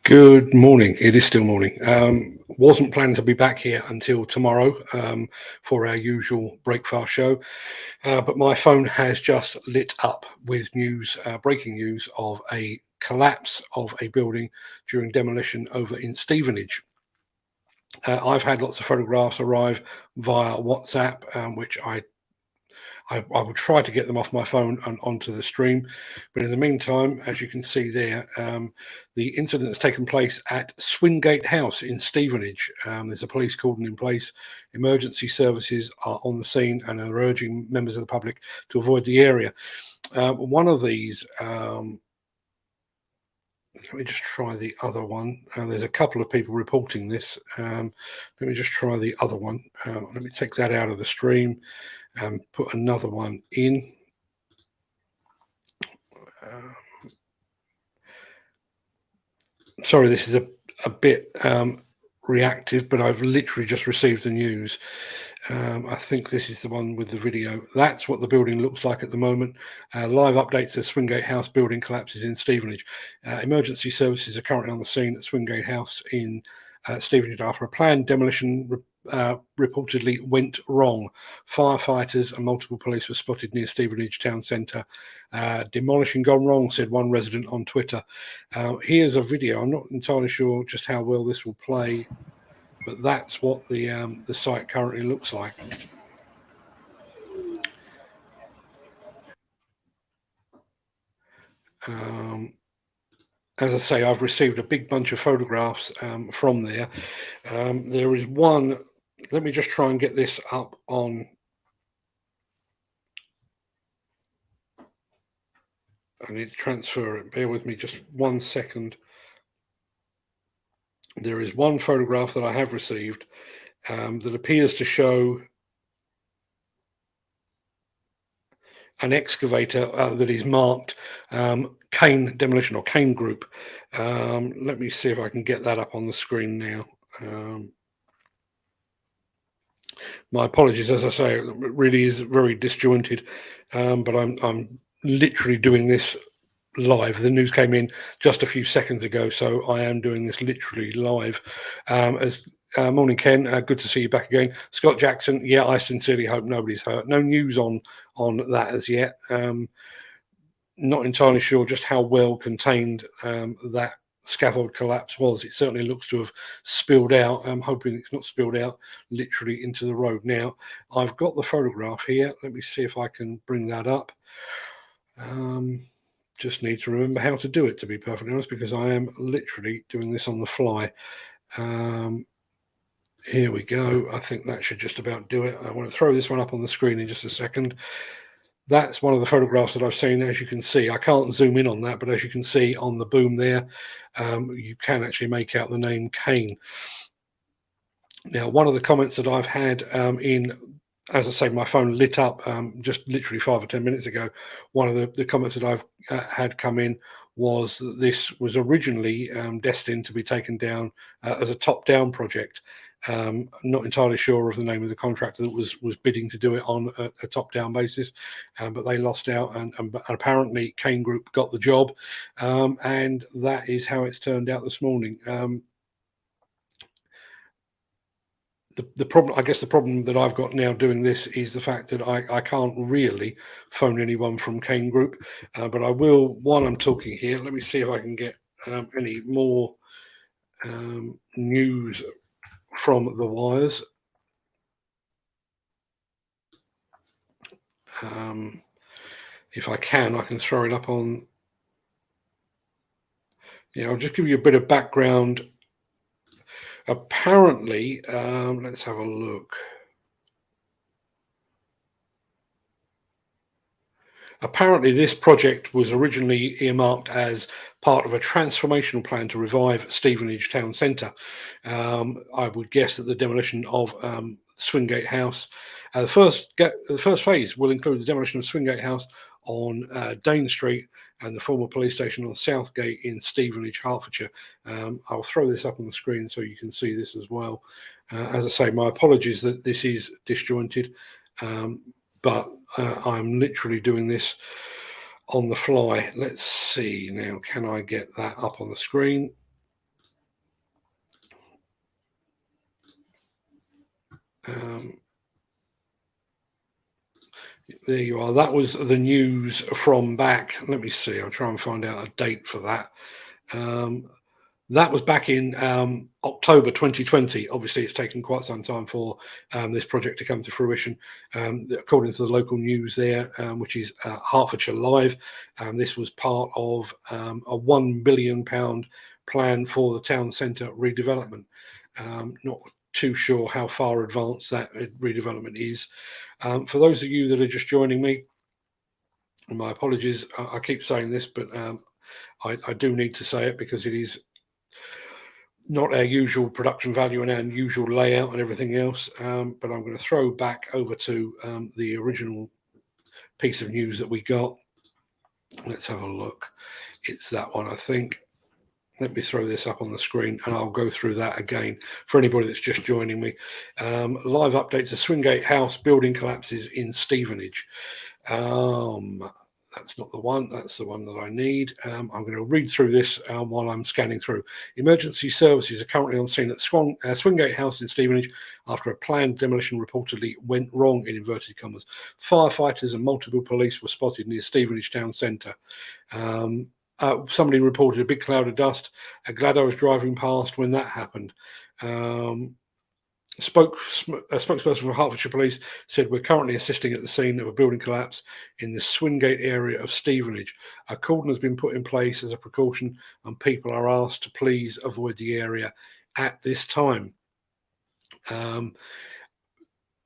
Good morning. It is still morning. Wasn't planning to be back here until tomorrow for our usual breakfast show, but my phone has just lit up with news, breaking news of a collapse of a building during demolition over in Stevenage. I've had lots of photographs arrive via WhatsApp, which I will try to get them off my phone and onto the stream. But in the meantime, as you can see there, the incident has taken place at Swingate House in Stevenage. There's a police cordon in place. Emergency services are on the scene and are urging members of the public to avoid the area. One of these, let me just try the other one. There's a couple of people reporting this. Let me just try the other one. Let me take that out of the stream and put another one in. Sorry, this is a bit reactive, but I've literally just received the news. I think this is the one with the video. That's what the building looks like at the moment. Live updates as Swingate House building collapses in Stevenage. Emergency services are currently on the scene at Swingate House in Stevenage after a planned demolition reportedly went wrong. Firefighters and multiple police were spotted near Stevenage town centre. Demolition gone wrong, said one resident on Twitter. Here's a video. I'm not entirely sure just how well this will play, but that's what the site currently looks like. As I say, I've received a big bunch of photographs from there. There is one. Let me just try and get this up on. I need to transfer it. Bear with me just 1 second. There is one photograph that I have received that appears to show an excavator that is marked Kane Demolition or Kane Group. Let me see if I can get that up on the screen now. My apologies, as I say, it really is very disjointed, but I'm literally doing this live. The news came in just a few seconds ago, so I am doing this literally live. Morning, Ken. Good to see you back again. Scott Jackson. Yeah, I sincerely hope nobody's hurt. No news on that as yet. Not entirely sure just how well contained that scaffold collapse was. It certainly looks to have spilled out. I'm hoping it's not spilled out literally into the road. Now, I've got the photograph here. Let me see if I can bring that up. Just need to remember how to do it, to be perfectly honest, because I am literally doing this on the fly. Here we go. I think that should just about do it. I want to throw this one up on the screen in just a second. That's one of the photographs that I've seen. As you can see, I can't zoom in on that, but as you can see on the boom there, you can actually make out the name Kane. Now, one of the comments that I've had as I say, my phone lit up just literally 5 or 10 minutes ago. One of the comments that I've had come in was that this was originally destined to be taken down as a top-down project. Not entirely sure of the name of the contractor that was bidding to do it on a top-down basis, but they lost out, and apparently Kane Group got the job, and that is how it's turned out this morning. The problem, I guess, the problem that I've got now doing this is the fact that I can't really phone anyone from Kane Group, but I will while I'm talking here. Let me see if I can get any more news from the wires. If I can throw it up on. Yeah, I'll just give you a bit of background. Apparently, let's have a look. Apparently, this project was originally earmarked as part of a transformational plan to revive Stevenage town centre. I would guess that the demolition of Swingate House, the first phase will include the demolition of Swingate House on Dane Street and the former police station on Southgate in Stevenage, Hertfordshire. I'll throw this up on the screen so you can see this as well. As I say, my apologies that this is disjointed, but I'm literally doing this on the fly. Let's see now, can I get that up on the screen? There you are. That was the news from back. Let me see. I'll try and find out a date for that. That was back in October 2020. Obviously, it's taken quite some time for this project to come to fruition. According to the local news there, which is Hertfordshire Live, this was part of a £1 billion plan for the town centre redevelopment. Not too sure how far advanced that redevelopment is. For those of you that are just joining me, my apologies. I keep saying this, but I do need to say it because it is not our usual production value and our usual layout and everything else. But I'm going to throw back over to the original piece of news that we got. Let's have a look. It's that one, I think. Let me throw this up on the screen and I'll go through that again for anybody that's just joining me. Live updates of Swingate House building collapses in Stevenage. That's not the one. That's the one that I need. I'm going to read through this while I'm scanning through. Emergency services are currently on scene at Swingate House in Stevenage after a planned demolition reportedly went wrong, in inverted commas. Firefighters and multiple police were spotted near Stevenage town centre. Somebody reported a big cloud of dust. Glad I was driving past when that happened. A spokesperson for Hertfordshire Police said, we're currently assisting at the scene of a building collapse in the Swingate area of Stevenage. A cordon has been put in place as a precaution and people are asked to please avoid the area at this time.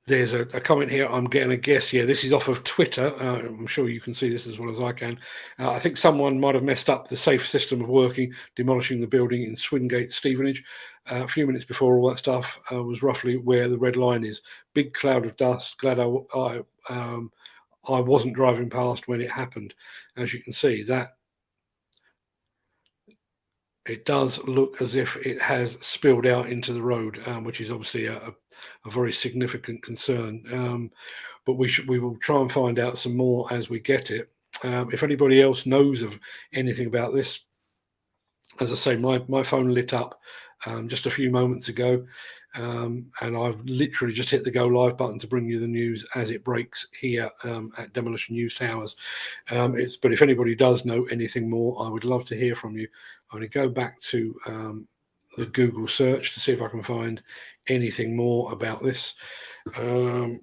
There's a comment here. I'm getting a guess. Yeah, this is off of Twitter. I'm sure you can see this as well as I can. I think someone might have messed up the safe system of working, demolishing the building in Swingate, Stevenage. A few minutes before all that stuff was roughly where the red line is. Big cloud of dust. Glad I wasn't driving past when it happened. As you can see, that it does look as if it has spilled out into the road, which is obviously a very significant concern. But we will try and find out some more as we get it. If anybody else knows of anything about this, as I say, my phone lit up just a few moments ago, and I've literally just hit the go live button to bring you the news as it breaks here at Demolition News Towers. But if anybody does know anything more, I would love to hear from you. I'm going to go back to the Google search to see if I can find anything more about this. I'm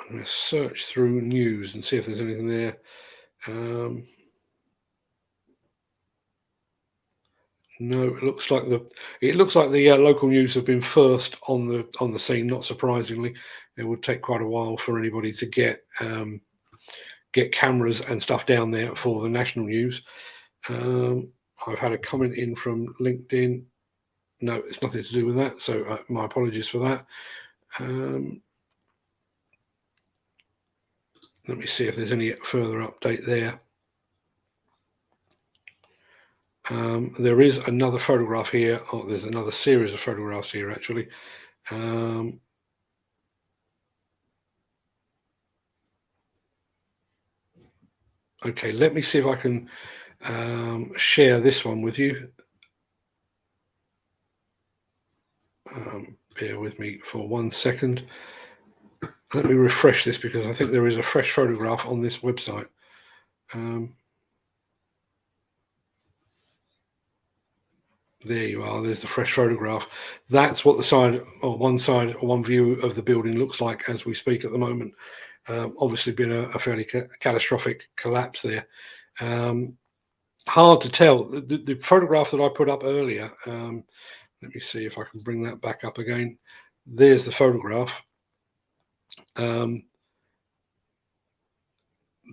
going to search through news and see if there's anything there. No, it looks like the local news have been first on the scene. Not surprisingly, it would take quite a while for anybody to get cameras and stuff down there for the national news. I've had a comment in from LinkedIn. No, it's nothing to do with that. So my apologies for that. Let me see if there's any further update there. There is another photograph here. Oh, there's another series of photographs here, actually. Okay, let me see if I can share this one with you. Bear with me for 1 second. Let me refresh this because I think there is a fresh photograph on this website. There you are. There's the fresh photograph. That's what the side or one view of the building looks like as we speak at the moment. Obviously been a fairly catastrophic collapse there. Hard to tell. The photograph that I put up earlier, let me see if I can bring that back up again. There's the photograph.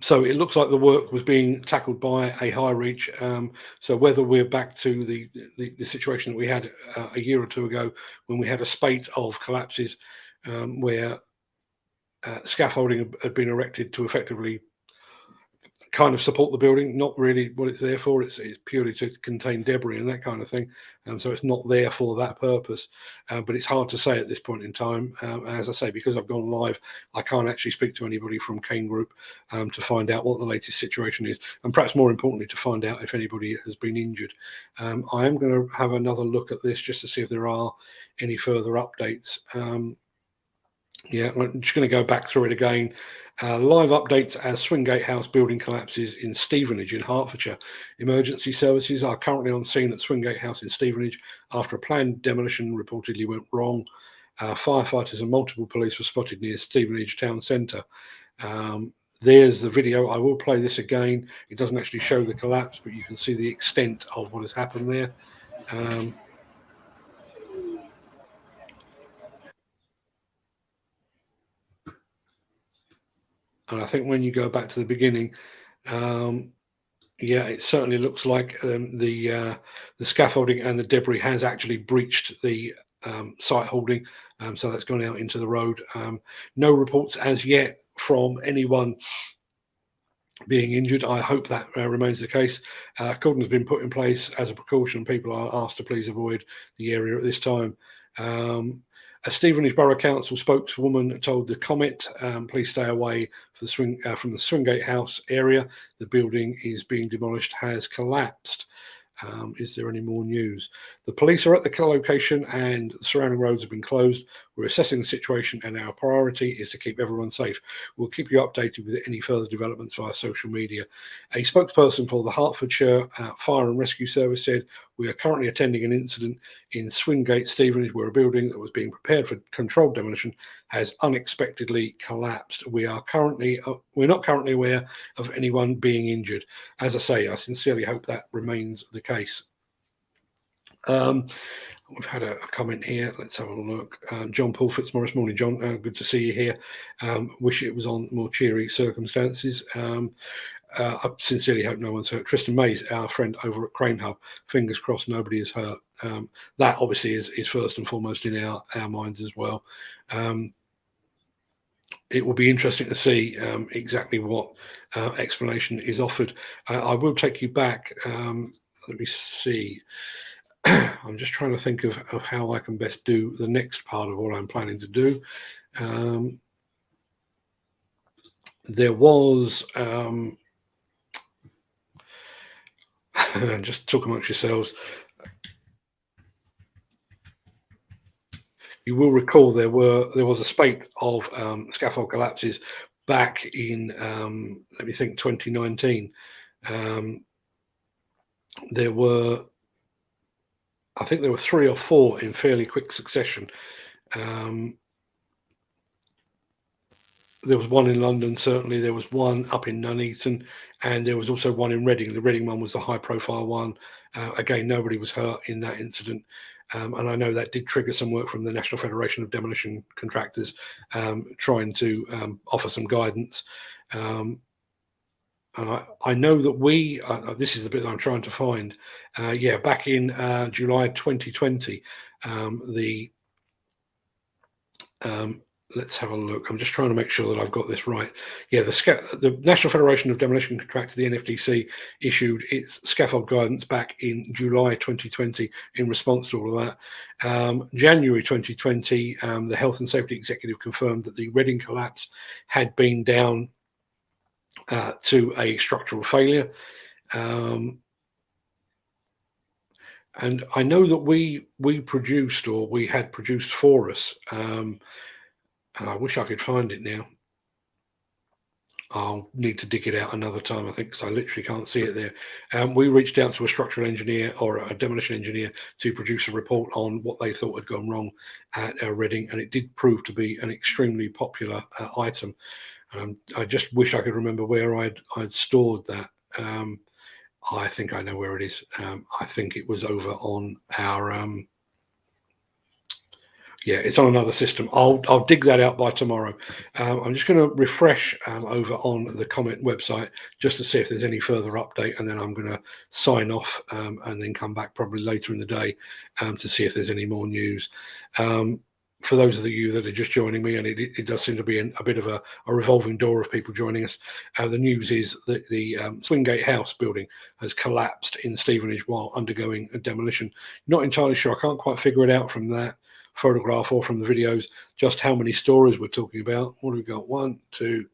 So it looks like the work was being tackled by a high reach. So whether we're back to the situation that we had a year or two ago when we had a spate of collapses where scaffolding had been erected to effectively kind of support the building, not really what it's there for. It's purely to contain debris and that kind of thing. So it's not there for that purpose. But it's hard to say at this point in time. As I say, because I've gone live, I can't actually speak to anybody from Kane Group to find out what the latest situation is, and perhaps more importantly, to find out if anybody has been injured. I am going to have another look at this just to see if there are any further updates. Yeah, I'm just going to go back through it again. Live updates as Swingate House building collapses in Stevenage in Hertfordshire. Emergency services are currently on scene at Swingate House in Stevenage after a planned demolition reportedly went wrong. Firefighters and multiple police were spotted near Stevenage town centre. There's the video. I will play this again. It doesn't actually show the collapse, but you can see the extent of what has happened there. And I think when you go back to the beginning, yeah, it certainly looks like the scaffolding and the debris has actually breached the site holding, so that's gone out into the road. No reports as yet from anyone being injured. I hope that remains the case. Cordon has been put in place as a precaution. People are asked to please avoid the area at this time. A Stevenage Borough Council spokeswoman told the Comet, please stay away from the Swingate House area. The building is being demolished, has collapsed. Is there any more news? The police are at the location and the surrounding roads have been closed. We're assessing the situation and our priority is to keep everyone safe. We'll keep you updated with any further developments via social media. A spokesperson for the Hertfordshire Fire and Rescue Service said, we are currently attending an incident in Swingate, Stevenage, where a building that was being prepared for controlled demolition has unexpectedly collapsed. We're not currently aware of anyone being injured. As I say, I sincerely hope that remains the case. We've had a comment here. Let's have a look. John Paul Fitzmaurice, morning, John. Good to see you here. Wish it was on more cheery circumstances. I sincerely hope no one's hurt. Tristan Mays, our friend over at Crane Hub, fingers crossed nobody is hurt. That obviously is first and foremost in our minds as well. It will be interesting to see exactly what explanation is offered. I will take you back. Let me see. I'm just trying to think of how I can best do the next part of what I'm planning to do. There was just talk amongst yourselves. You will recall there was a spate of scaffold collapses back in let me think 2019. I think there were 3 or 4 in fairly quick succession. There was one in London, certainly. There was one up in Nuneaton, and there was also one in Reading. The Reading one was the high-profile one. Again, nobody was hurt in that incident. And I know that did trigger some work from the National Federation of Demolition Contractors, trying to offer some guidance. And I know that this is the bit that I'm trying to find. Back in July 2020, let's have a look. I'm just trying to make sure that I've got this right. Yeah, the National Federation of Demolition Contractors, the NFDC, issued its scaffold guidance back in July 2020 in response to all of that. January 2020, the Health and Safety Executive confirmed that the Reading collapse had been down to a structural failure. And I know that we produced, or we had produced for us, and I wish I could find it now. I'll need to dig it out another time, I think, because I literally can't see it there. We reached out to a structural engineer or a demolition engineer to produce a report on what they thought had gone wrong at Reading, and it did prove to be an extremely popular item. I just wish I could remember where I'd stored that. I think I know where it is. I think it was over on our... yeah, it's on another system. I'll dig that out by tomorrow. I'm just going to refresh over on the Comment website just to see if there's any further update, and then I'm going to sign off and then come back probably later in the day to see if there's any more news. for those of you that are just joining me, and it does seem to be a bit of a revolving door of people joining us, the news is that the Swingate House building has collapsed in Stevenage while undergoing a demolition. Not entirely sure. I can't quite figure it out from that photograph or from the videos just how many stories we're talking about. What have we got? 1, 2,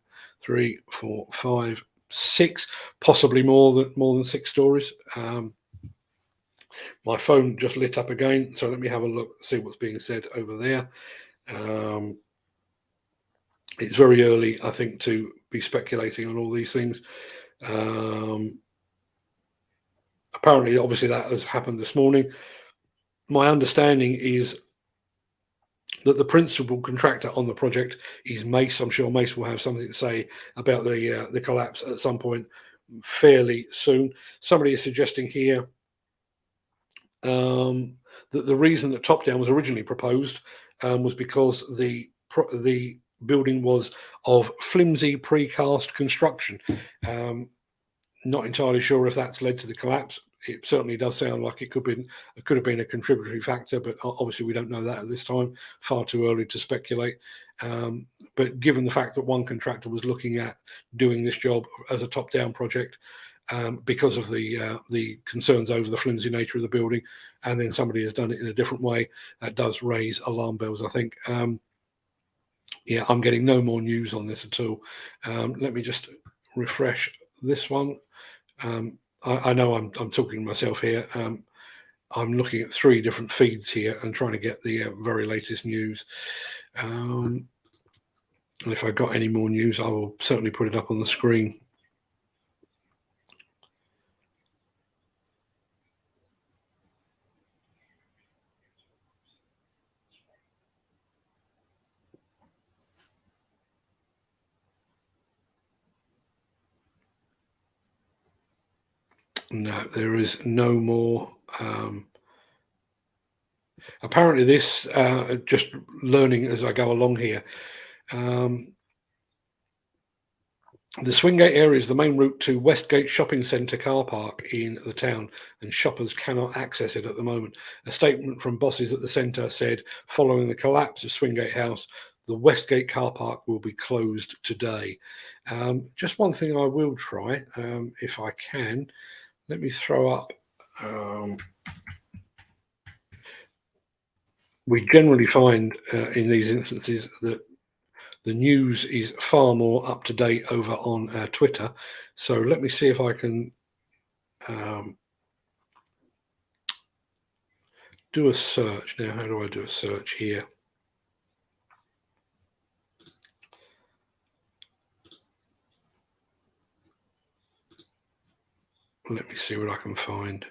3, 4, 5, 6, possibly more than 6 stories. My phone just lit up again, so let me have a look, see what's being said over there. It's very early, I think, to be speculating on all these things. Apparently, obviously, that has happened this morning. My understanding is that the principal contractor on the project is Mace. I'm sure Mace will have something to say about the collapse at some point fairly soon. Somebody is suggesting here that the reason that top down was originally proposed was because the building was of flimsy precast construction. Not entirely sure if that's led to the collapse. It certainly does sound like it could have been a contributory factor, but obviously we don't know that at this time. Far too early to speculate. But given the fact that one contractor was looking at doing this job as a top-down project, because of the concerns over the flimsy nature of the building, and then somebody has done it in a different way, that does raise alarm bells, I think. Yeah, I'm getting no more news on this at all. Let me just refresh this one. I know I'm talking to myself here. I'm looking at 3 different feeds here and trying to get the very latest news. And if I got any more news, I will certainly put it up on the screen. No, there is no more. Apparently this, just learning as I go along here, the Swingate area is the main route to Westgate Shopping Centre car park in the town, and shoppers cannot access it at the moment. A statement from bosses at the centre said, following the collapse of Swingate House, the Westgate car park will be closed today. Just one thing I will try, if I can, let me throw up. We generally find in these instances that the news is far more up to date over on Twitter. So let me see if I can do a search. Now, how do I do a search here? Let me see what I can find.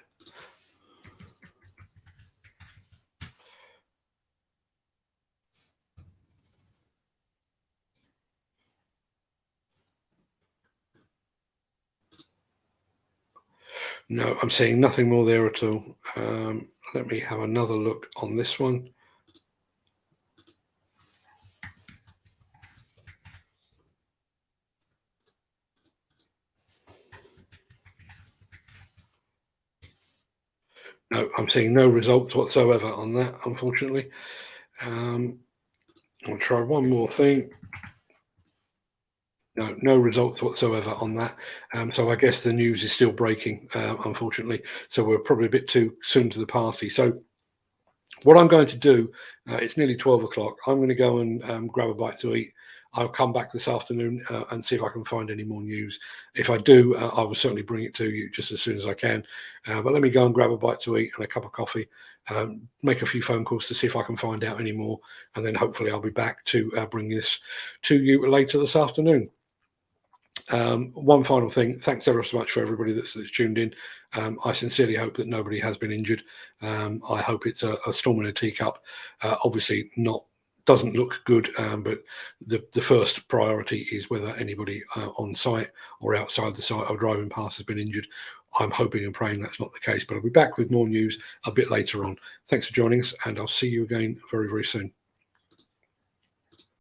No, I'm seeing nothing more there at all. Let me have another look on this one. No, I'm seeing no results whatsoever on that, unfortunately. I'll try one more thing. No results whatsoever on that. So I guess the news is still breaking, unfortunately. So we're probably a bit too soon to the party. So what I'm going to do, it's nearly 12 o'clock. I'm going to go and grab a bite to eat. I'll come back this afternoon and see if I can find any more news. If I do, I will certainly bring it to you just as soon as I can. But let me go and grab a bite to eat and a cup of coffee, make a few phone calls to see if I can find out any more. And then hopefully I'll be back to bring this to you later this afternoon. One final thing, thanks ever so much for everybody that's tuned in. I sincerely hope that nobody has been injured. I hope it's a storm in a teacup. Obviously doesn't look good, but the first priority is whether anybody on site or outside the site or driving past has been injured. I'm hoping and praying that's not the case, but I'll be back with more news a bit later on. Thanks for joining us, and I'll see you again very, very soon.